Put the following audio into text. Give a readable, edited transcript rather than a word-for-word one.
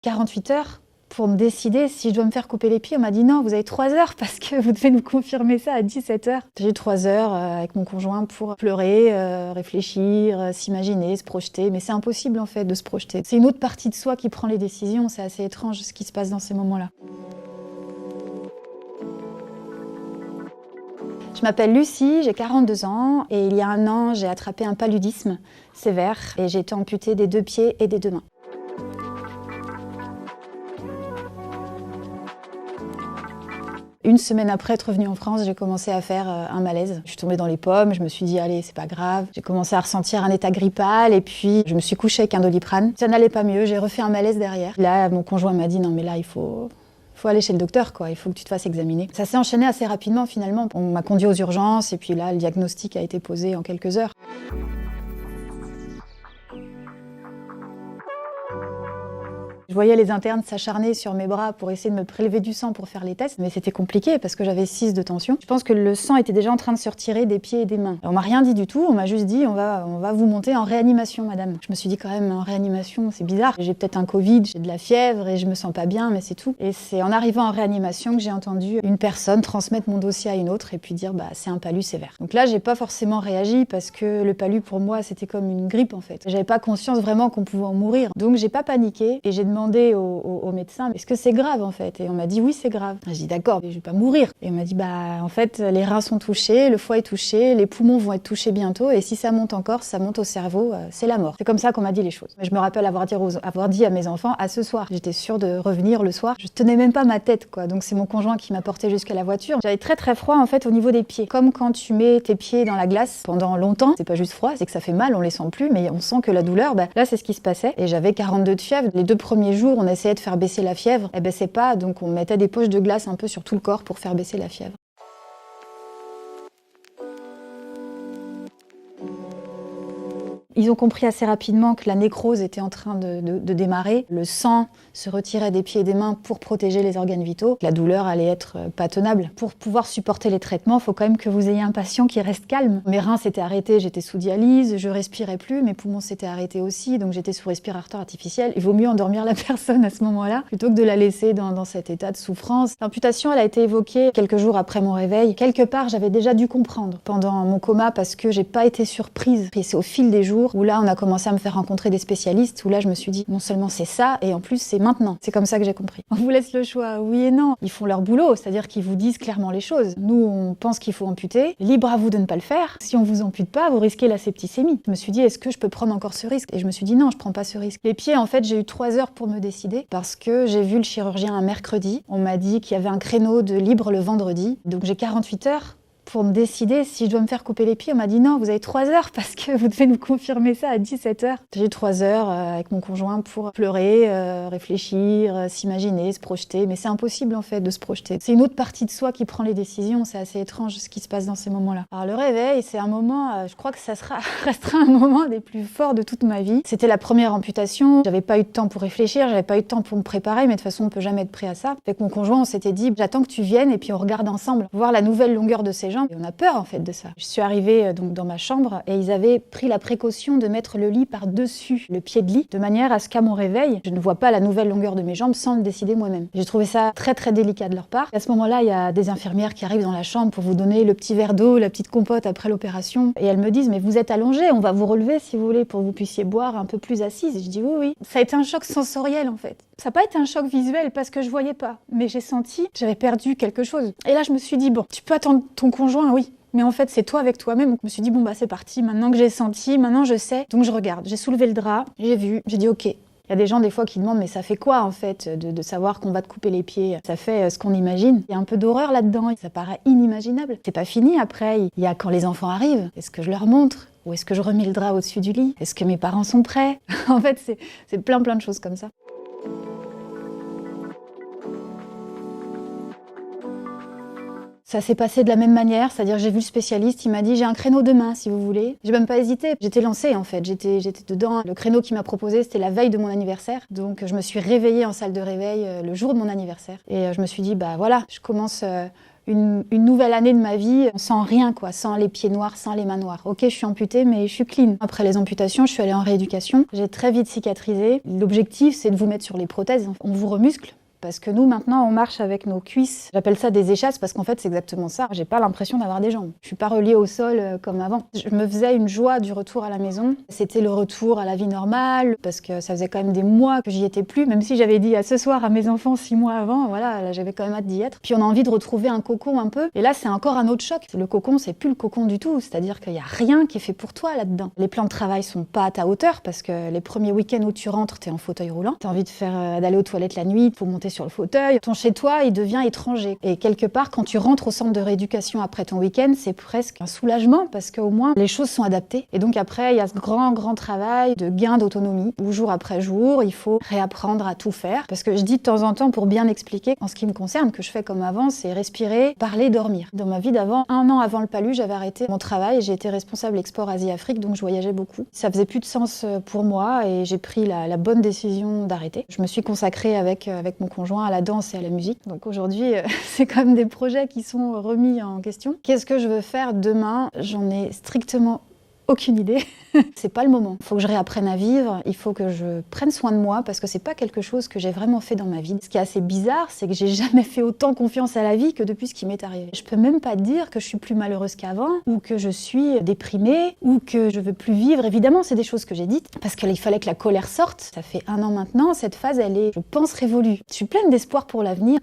48 heures pour me décider si je dois me faire couper les pieds. On m'a dit non, vous avez 3 heures parce que vous devez nous confirmer ça à 17 heures. J'ai eu 3 heures avec mon conjoint pour pleurer, réfléchir, s'imaginer, se projeter. Mais c'est impossible en fait de se projeter. C'est une autre partie de soi qui prend les décisions. C'est assez étrange ce qui se passe dans ces moments-là. Je m'appelle Lucie, j'ai 42 ans et il y a 1 an, j'ai attrapé un paludisme sévère et j'ai été amputée des 2 pieds et des 2 mains. Une semaine après être revenue en France, j'ai commencé à faire un malaise. Je suis tombée dans les pommes, je me suis dit allez, c'est pas grave. J'ai commencé à ressentir un état grippal et puis je me suis couchée avec un Doliprane. Ça n'allait pas mieux, j'ai refait un malaise derrière. Là, mon conjoint m'a dit non mais là il faut aller chez le docteur, quoi. Il faut que tu te fasses examiner. Ça s'est enchaîné assez rapidement finalement. On m'a conduit aux urgences et puis là, le diagnostic a été posé en quelques heures. Je voyais les internes s'acharner sur mes bras pour essayer de me prélever du sang pour faire les tests, mais c'était compliqué parce que j'avais 6 de tension. Je pense que le sang était déjà en train de se retirer des pieds et des mains. On m'a rien dit du tout, on m'a juste dit on va vous monter en réanimation, madame. Je me suis dit quand même en réanimation, c'est bizarre. J'ai peut-être un Covid, j'ai de la fièvre et je me sens pas bien, mais c'est tout. Et c'est en arrivant en réanimation que j'ai entendu une personne transmettre mon dossier à une autre et puis dire bah c'est un palud sévère. Donc là, j'ai pas forcément réagi parce que le palud pour moi c'était comme une grippe en fait. J'avais pas conscience vraiment qu'on pouvait en mourir. Donc j'ai pas paniqué et j'ai demandé au médecin est-ce que c'est grave en fait, et on m'a dit oui c'est grave. J'ai dit d'accord, mais je vais pas mourir. Et on m'a dit bah en fait les reins sont touchés, le foie est touché, les poumons vont être touchés bientôt et si ça monte encore, ça monte au cerveau, c'est la mort. C'est comme ça qu'on m'a dit les choses. Je me rappelle avoir dit à mes enfants à ce soir. J'étais sûre de revenir le soir. Je tenais même pas ma tête quoi. Donc c'est mon conjoint qui m'a portée jusqu'à la voiture. J'avais très très froid en fait au niveau des pieds. Comme quand tu mets tes pieds dans la glace pendant longtemps, c'est pas juste froid, c'est que ça fait mal, on les sent plus, mais on sent que la douleur, là c'est ce qui se passait. Et j'avais 42 de fièvre. Les 2 premiers jours, on essayait de faire baisser la fièvre. Elle baissait pas, donc on mettait des poches de glace un peu sur tout le corps pour faire baisser la fièvre. Ils ont compris assez rapidement que la nécrose était en train de démarrer. Le sang se retirait des pieds et des mains pour protéger les organes vitaux. La douleur allait être pas tenable. Pour pouvoir supporter les traitements, il faut quand même que vous ayez un patient qui reste calme. Mes reins s'étaient arrêtés, j'étais sous dialyse, je respirais plus, mes poumons s'étaient arrêtés aussi, donc j'étais sous respirateur artificiel. Il vaut mieux endormir la personne à ce moment-là, plutôt que de la laisser dans cet état de souffrance. L'amputation, elle a été évoquée quelques jours après mon réveil. Quelque part, j'avais déjà dû comprendre pendant mon coma parce que j'ai pas été surprise. Et c'est au fil des jours où là on a commencé à me faire rencontrer des spécialistes, où là je me suis dit non seulement c'est ça, et en plus c'est maintenant. C'est comme ça que j'ai compris. On vous laisse le choix, oui et non. Ils font leur boulot, c'est-à-dire qu'ils vous disent clairement les choses. Nous on pense qu'il faut amputer, libre à vous de ne pas le faire. Si on vous ampute pas, vous risquez la septicémie. Je me suis dit est-ce que je peux prendre encore ce risque? Et je me suis dit non, je prends pas ce risque. Les pieds en fait j'ai eu 3 heures pour me décider, parce que j'ai vu le chirurgien un mercredi. On m'a dit qu'il y avait un créneau de libre le vendredi, donc j'ai 48 heures pour me décider si je dois me faire couper les pieds. On m'a dit non, vous avez 3 heures parce que vous devez nous confirmer ça à 17 heures. J'ai eu 3 heures avec mon conjoint pour pleurer, réfléchir, s'imaginer, se projeter. Mais c'est impossible en fait de se projeter. C'est une autre partie de soi qui prend les décisions. C'est assez étrange ce qui se passe dans ces moments-là. Alors le réveil, c'est un moment, je crois que ça restera un moment des plus forts de toute ma vie. C'était la première amputation. J'avais pas eu de temps pour réfléchir, j'avais pas eu de temps pour me préparer, mais de toute façon on peut jamais être prêt à ça. Avec mon conjoint, on s'était dit j'attends que tu viennes et puis on regarde ensemble, voir la nouvelle longueur de ses jambes. Et on a peur en fait de ça. Je suis arrivée donc dans ma chambre et ils avaient pris la précaution de mettre le lit par-dessus le pied de lit, de manière à ce qu'à mon réveil, je ne vois pas la nouvelle longueur de mes jambes sans le décider moi-même. J'ai trouvé ça très très délicat de leur part. Et à ce moment-là, il y a des infirmières qui arrivent dans la chambre pour vous donner le petit verre d'eau, la petite compote après l'opération. Et elles me disent mais vous êtes allongée, on va vous relever si vous voulez pour que vous puissiez boire un peu plus assise. Et je dis oui, oui. Ça a été un choc sensoriel en fait. Ça n'a pas été un choc visuel parce que je voyais pas, mais j'ai senti que j'avais perdu quelque chose. Et là je me suis dit bon, tu peux attendre ton conjoint, oui. Mais en fait, c'est toi avec toi-même. Donc, je me suis dit, bon, bah, c'est parti. Maintenant que j'ai senti, maintenant je sais. Donc, je regarde. J'ai soulevé le drap, j'ai vu, j'ai dit, OK. Il y a des gens, des fois, qui demandent, mais ça fait quoi, en fait, de savoir qu'on va te couper les pieds? Ça fait ce qu'on imagine. Il y a un peu d'horreur là-dedans. Ça paraît inimaginable. C'est pas fini après. Il y a quand les enfants arrivent. Est-ce que je leur montre? Ou est-ce que je remets le drap au-dessus du lit? Est-ce que mes parents sont prêts? En fait, c'est plein de choses comme ça. Ça s'est passé de la même manière, c'est-à-dire j'ai vu le spécialiste, il m'a dit j'ai un créneau demain si vous voulez. J'ai même pas hésité, j'étais lancée en fait, j'étais dedans. Le créneau qu'il m'a proposé c'était la veille de mon anniversaire, donc je me suis réveillée en salle de réveil le jour de mon anniversaire. Et je me suis dit bah voilà, je commence une nouvelle année de ma vie sans rien, quoi, sans les pieds noirs, sans les mains noires. Ok, je suis amputée, mais je suis clean. Après les amputations, je suis allée en rééducation. J'ai très vite cicatrisé. L'objectif, c'est de vous mettre sur les prothèses. On vous remuscle. Parce que nous, maintenant, on marche avec nos cuisses. J'appelle ça des échasses parce qu'en fait, c'est exactement ça. J'ai pas l'impression d'avoir des jambes. Je suis pas reliée au sol comme avant. Je me faisais une joie du retour à la maison. C'était le retour à la vie normale parce que ça faisait quand même des mois que j'y étais plus. Même si j'avais dit à ce soir à mes enfants 6 mois avant, voilà, là, j'avais quand même hâte d'y être. Puis on a envie de retrouver un cocon un peu. Et là, c'est encore un autre choc. Le cocon, c'est plus le cocon du tout. C'est-à-dire qu'il y a rien qui est fait pour toi là-dedans. Les plans de travail sont pas à ta hauteur parce que les premiers week-ends où tu rentres, t'es en fauteuil roulant. T'as envie d'aller aux toilettes la nuit, faut monter sur le fauteuil. Ton chez-toi, il devient étranger. Et quelque part, quand tu rentres au centre de rééducation après ton week-end, c'est presque un soulagement parce qu'au moins, les choses sont adaptées. Et donc après, il y a ce grand travail de gain d'autonomie où jour après jour, il faut réapprendre à tout faire. Parce que je dis de temps en temps, pour bien expliquer, en ce qui me concerne, que je fais comme avant, c'est respirer, parler, dormir. Dans ma vie d'avant, 1 an avant le PALU, j'avais arrêté mon travail et j'ai été responsable export Asie-Afrique, donc je voyageais beaucoup. Ça faisait plus de sens pour moi et j'ai pris la bonne décision d'arrêter. Je me suis consacrée avec mon conjoint à la danse et à la musique. Donc aujourd'hui, c'est quand même des projets qui sont remis en question. Qu'est-ce que je veux faire demain? J'en ai strictement aucune idée. C'est pas le moment. Il faut que je réapprenne à vivre, il faut que je prenne soin de moi parce que c'est pas quelque chose que j'ai vraiment fait dans ma vie. Ce qui est assez bizarre, c'est que j'ai jamais fait autant confiance à la vie que depuis ce qui m'est arrivé. Je peux même pas dire que je suis plus malheureuse qu'avant ou que je suis déprimée ou que je veux plus vivre. Évidemment, c'est des choses que j'ai dites parce qu'il fallait que la colère sorte. Ça fait 1 an maintenant, cette phase, elle est, je pense, révolue. Je suis pleine d'espoir pour l'avenir.